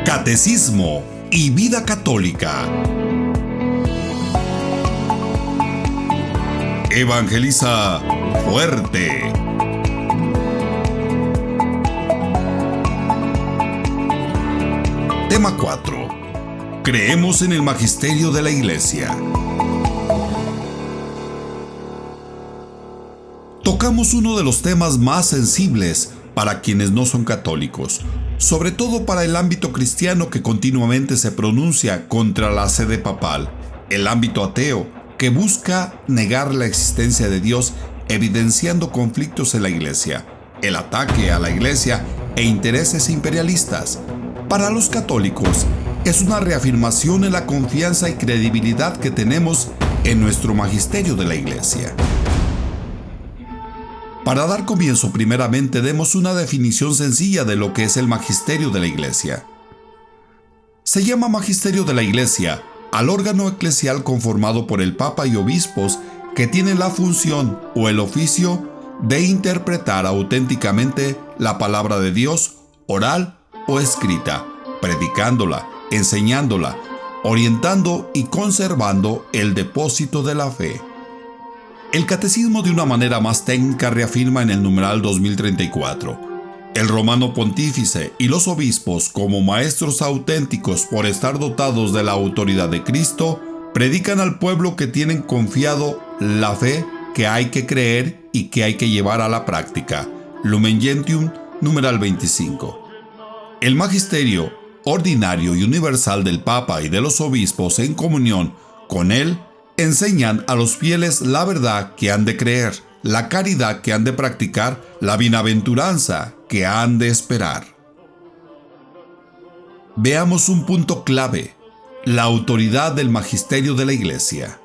Catecismo y vida católica. Evangeliza fuerte. Tema 4. Creemos en el magisterio de la Iglesia. Tocamos uno de los temas más sensibles para quienes no son católicos, sobre todo para el ámbito cristiano que continuamente se pronuncia contra la sede papal, el ámbito ateo que busca negar la existencia de Dios evidenciando conflictos en la Iglesia, el ataque a la Iglesia e intereses imperialistas. Para los católicos, es una reafirmación en la confianza y credibilidad que tenemos en nuestro magisterio de la Iglesia. Para dar comienzo, primeramente demos una definición sencilla de lo que es el magisterio de la Iglesia. Se llama magisterio de la Iglesia al órgano eclesial conformado por el Papa y obispos que tienen la función o el oficio de interpretar auténticamente la palabra de Dios, oral o escrita, predicándola, enseñándola, orientando y conservando el depósito de la fe. El Catecismo de una manera más técnica reafirma en el numeral 2034: el romano pontífice y los obispos, como maestros auténticos por estar dotados de la autoridad de Cristo, predican al pueblo que tienen confiado la fe que hay que creer y que hay que llevar a la práctica. Lumen Gentium, numeral 25. El magisterio ordinario y universal del Papa y de los obispos en comunión con él enseñan a los fieles la verdad que han de creer, la caridad que han de practicar, la bienaventuranza que han de esperar. Veamos un punto clave: la autoridad del magisterio de la Iglesia.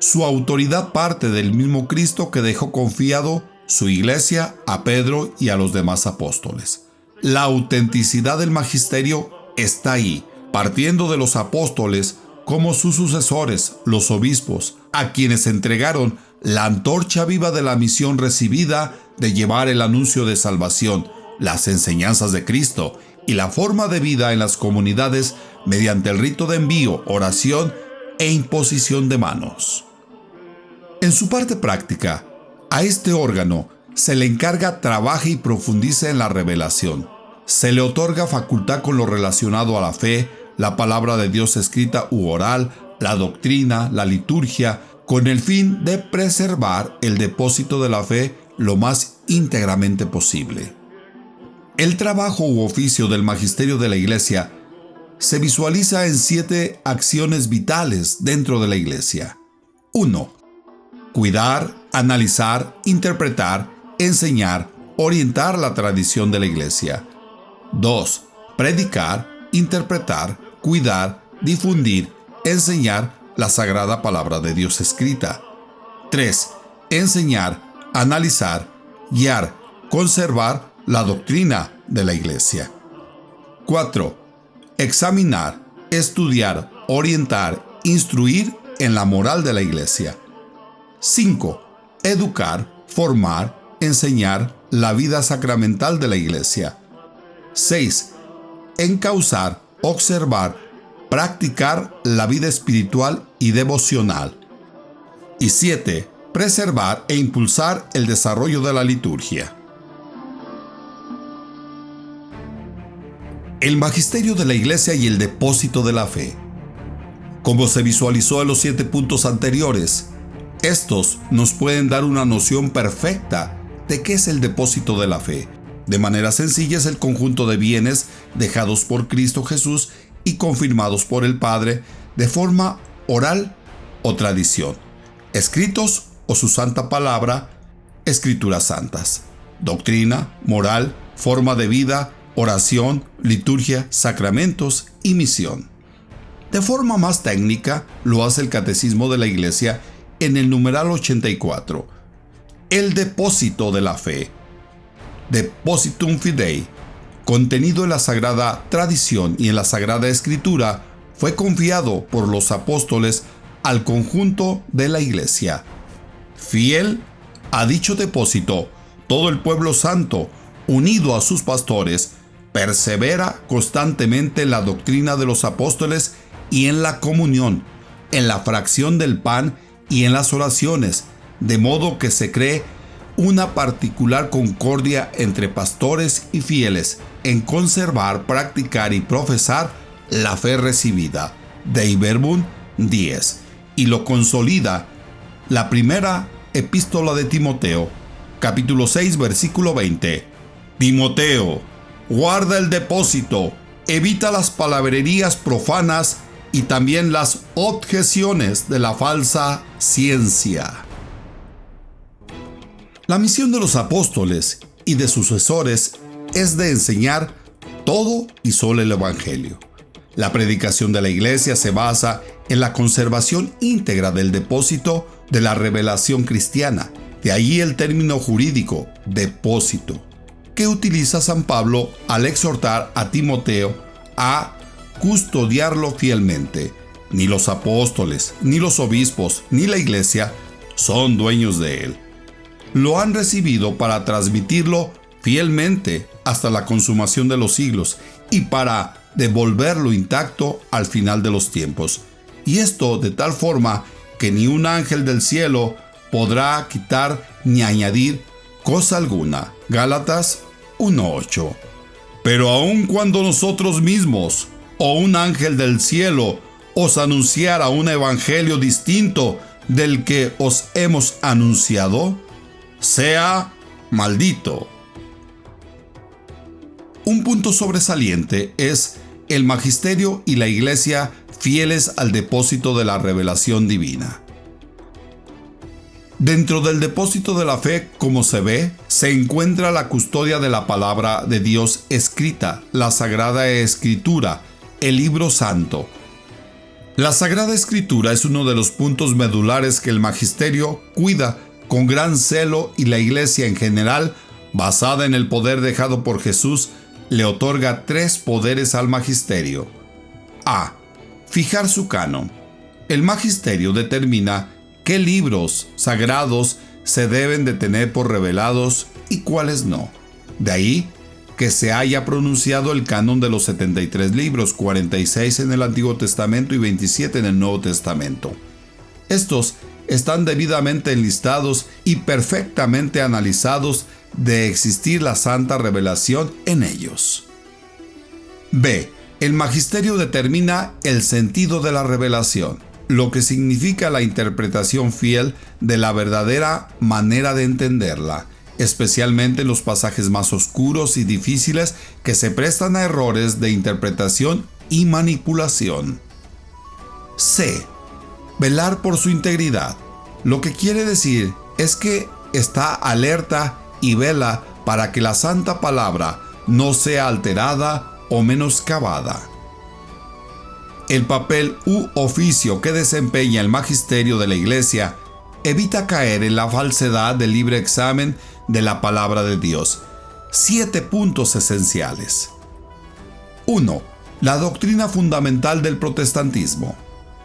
Su autoridad parte del mismo Cristo que dejó confiado su Iglesia a Pedro y a los demás apóstoles. La autenticidad del magisterio está ahí, partiendo de los apóstoles como sus sucesores, los obispos, a quienes entregaron la antorcha viva de la misión recibida de llevar el anuncio de salvación, las enseñanzas de Cristo y la forma de vida en las comunidades mediante el rito de envío, oración e imposición de manos. En su parte práctica, a este órgano se le encarga trabaje y profundice en la revelación. Se le otorga facultad con lo relacionado a la fe, la palabra de Dios escrita u oral, la doctrina, la liturgia, con el fin de preservar el depósito de la fe lo más íntegramente posible. El trabajo u oficio del magisterio de la Iglesia se visualiza en 7 acciones vitales dentro de la Iglesia. 1. Cuidar, analizar, interpretar, enseñar, orientar la tradición de la Iglesia. 2. Predicar, interpretar, cuidar, difundir, enseñar la sagrada palabra de Dios escrita. 3. Enseñar, analizar, guiar, conservar la doctrina de la Iglesia. 4. Examinar, estudiar, orientar, instruir en la moral de la Iglesia. 5. Educar, formar, enseñar la vida sacramental de la Iglesia. 6. Encauzar, observar, practicar la vida espiritual y devocional. Y 7. Preservar e impulsar el desarrollo de la liturgia. El magisterio de la Iglesia y el depósito de la fe. Como se visualizó en los 7 puntos anteriores, estos nos pueden dar una noción perfecta de qué es el depósito de la fe. De manera sencilla, es el conjunto de bienes dejados por Cristo Jesús y confirmados por el Padre de forma oral o tradición, escritos o su santa palabra, escrituras santas, doctrina, moral, forma de vida, oración, liturgia, sacramentos y misión. De forma más técnica, lo hace el Catecismo de la Iglesia en el numeral 84. El depósito de la fe. Depositum Fidei, contenido en la Sagrada Tradición y en la Sagrada Escritura, fue confiado por los apóstoles al conjunto de la Iglesia. Fiel a dicho depósito, todo el pueblo santo, unido a sus pastores, persevera constantemente en la doctrina de los apóstoles y en la comunión, en la fracción del pan y en las oraciones, de modo que se cree una particular concordia entre pastores y fieles en conservar, practicar y profesar la fe recibida. Dei Verbum 10. Y lo consolida la primera epístola de Timoteo, capítulo 6, versículo 20. Timoteo, guarda el depósito, evita las palabrerías profanas y también las objeciones de la falsa ciencia. La misión de los apóstoles y de sus sucesores es de enseñar todo y solo el Evangelio. La predicación de la Iglesia se basa en la conservación íntegra del depósito de la revelación cristiana. De ahí el término jurídico, depósito, que utiliza San Pablo al exhortar a Timoteo a custodiarlo fielmente. Ni los apóstoles, ni los obispos, ni la Iglesia son dueños de él. Lo han recibido para transmitirlo fielmente hasta la consumación de los siglos y para devolverlo intacto al final de los tiempos. Y esto de tal forma que ni un ángel del cielo podrá quitar ni añadir cosa alguna. Gálatas 1:8. Pero aun cuando nosotros mismos o un ángel del cielo os anunciara un evangelio distinto del que os hemos anunciado, sea maldito. Un punto sobresaliente es el magisterio y la Iglesia fieles al depósito de la revelación divina. Dentro del depósito de la fe, como se ve, se encuentra la custodia de la palabra de Dios escrita, la Sagrada Escritura, el Libro Santo. La Sagrada Escritura es uno de los puntos medulares que el magisterio cuida con gran celo y la Iglesia en general, basada en el poder dejado por Jesús, le otorga 3 poderes al magisterio. A. Fijar su canon. El magisterio determina qué libros sagrados se deben de tener por revelados y cuáles no. De ahí que se haya pronunciado el canon de los 73 libros, 46 en el Antiguo Testamento y 27 en el Nuevo Testamento. Estos están debidamente enlistados y perfectamente analizados de existir la santa revelación en ellos. B. El magisterio determina el sentido de la revelación, lo que significa la interpretación fiel de la verdadera manera de entenderla, especialmente en los pasajes más oscuros y difíciles que se prestan a errores de interpretación y manipulación. C. Velar por su integridad, lo que quiere decir es que está alerta y vela para que la santa palabra no sea alterada o menoscabada. El papel u oficio que desempeña el magisterio de la Iglesia evita caer en la falsedad del libre examen de la palabra de Dios. 7 puntos esenciales. 1. La doctrina fundamental del protestantismo,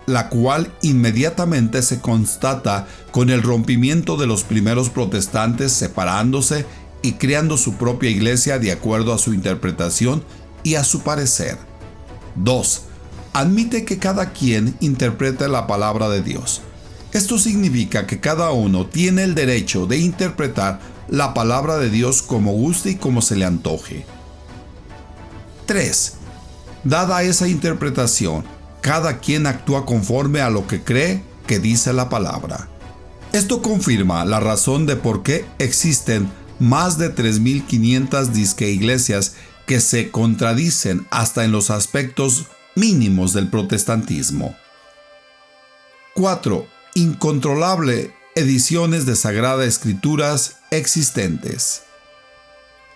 la cual inmediatamente se constata con el rompimiento de los primeros protestantes separándose y creando su propia iglesia de acuerdo a su interpretación y a su parecer. 2. Admite que cada quien interprete la palabra de Dios. Esto significa que cada uno tiene el derecho de interpretar la palabra de Dios como guste y como se le antoje. 3. Dada esa interpretación, cada quien actúa conforme a lo que cree que dice la palabra. Esto confirma la razón de por qué existen más de 3.500 disque iglesias que se contradicen hasta en los aspectos mínimos del protestantismo. 4. Incontrolable ediciones de Sagrada Escrituras existentes.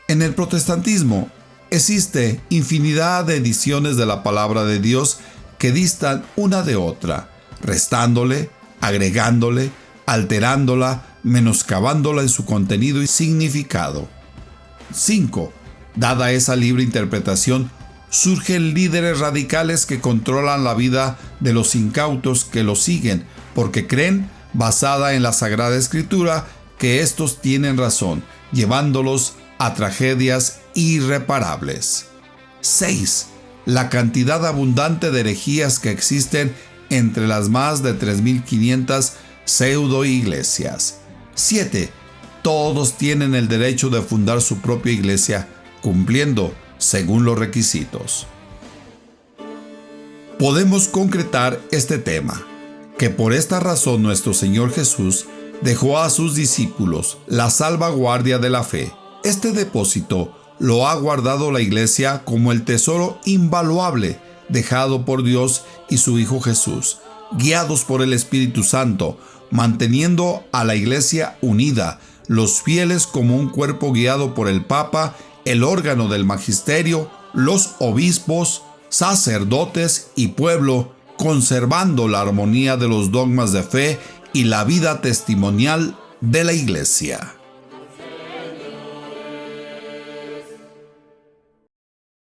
En el protestantismo existe infinidad de ediciones de la palabra de Dios que distan una de otra, restándole, agregándole, alterándola, menoscabándola en su contenido y significado. 5. Dada esa libre interpretación, surgen líderes radicales que controlan la vida de los incautos que lo siguen, porque creen, basada en la Sagrada Escritura, que estos tienen razón, llevándolos a tragedias irreparables. 6. La cantidad abundante de herejías que existen entre las más de 3.500 pseudo-iglesias. 7. Todos tienen el derecho de fundar su propia iglesia, cumpliendo según los requisitos. Podemos concretar este tema, que por esta razón nuestro Señor Jesús dejó a sus discípulos la salvaguardia de la fe. Este depósito lo ha guardado la Iglesia como el tesoro invaluable dejado por Dios y su Hijo Jesús, guiados por el Espíritu Santo, manteniendo a la Iglesia unida, los fieles como un cuerpo guiado por el Papa, el órgano del magisterio, los obispos, sacerdotes y pueblo, conservando la armonía de los dogmas de fe y la vida testimonial de la Iglesia.